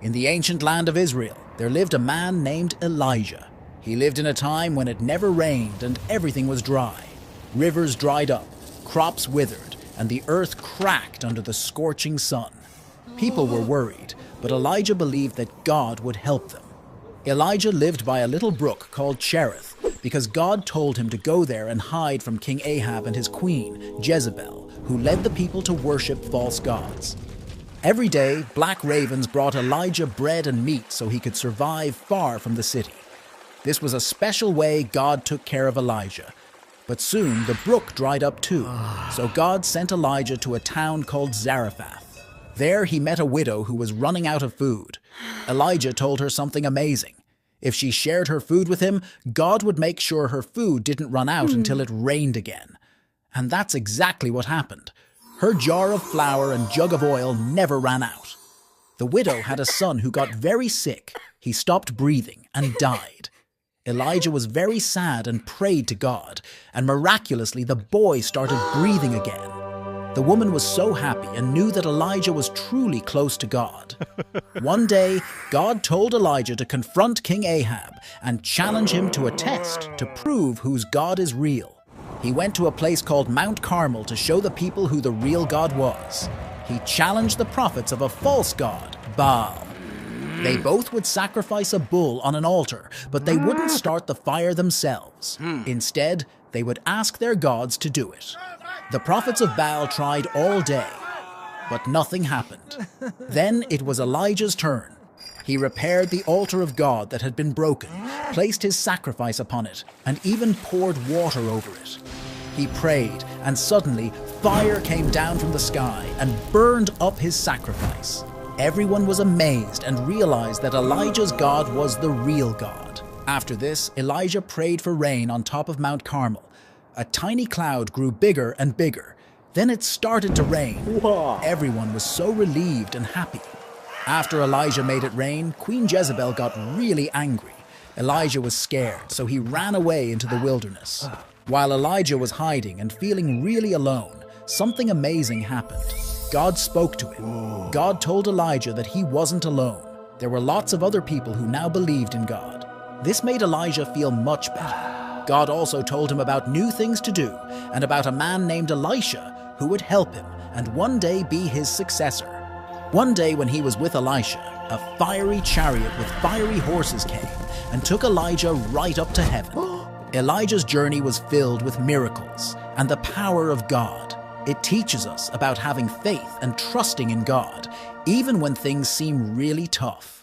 In the ancient land of Israel, there lived a man named Elijah. He lived in a time when it never rained and everything was dry. Rivers dried up, crops withered, and the earth cracked under the scorching sun. People were worried, but Elijah believed that God would help them. Elijah lived by a little brook called Cherith because God told him to go there and hide from King Ahab and his queen, Jezebel, who led the people to worship false gods. Every day, black ravens brought Elijah bread and meat so he could survive far from the city. This was a special way God took care of Elijah. But soon the brook dried up too, so God sent Elijah to a town called Zarephath. There he met a widow who was running out of food. Elijah told her something amazing. If she shared her food with him, God would make sure her food didn't run out until it rained again. And that's exactly what happened. Her jar of flour and jug of oil never ran out. The widow had a son who got very sick. He stopped breathing and died. Elijah was very sad and prayed to God, and miraculously the boy started breathing again. The woman was so happy and knew that Elijah was truly close to God. One day, God told Elijah to confront King Ahab and challenge him to a test to prove whose God is real. He went to a place called Mount Carmel to show the people who the real God was. He challenged the prophets of a false god, Baal. They both would sacrifice a bull on an altar, but they wouldn't start the fire themselves. Instead, they would ask their gods to do it. The prophets of Baal tried all day, but nothing happened. Then it was Elijah's turn. He repaired the altar of God that had been broken, placed his sacrifice upon it, and even poured water over it. He prayed, and suddenly fire came down from the sky and burned up his sacrifice. Everyone was amazed and realized that Elijah's God was the real God. After this, Elijah prayed for rain on top of Mount Carmel. A tiny cloud grew bigger and bigger. Then it started to rain. Wow. Everyone was so relieved and happy. After Elijah made it rain, Queen Jezebel got really angry. Elijah was scared, so he ran away into the wilderness. While Elijah was hiding and feeling really alone, something amazing happened. God spoke to him. God told Elijah that he wasn't alone. There were lots of other people who now believed in God. This made Elijah feel much better. God also told him about new things to do and about a man named Elisha who would help him and one day be his successor. One day when he was with Elisha, a fiery chariot with fiery horses came and took Elijah right up to heaven. Elijah's journey was filled with miracles and the power of God. It teaches us about having faith and trusting in God, even when things seem really tough.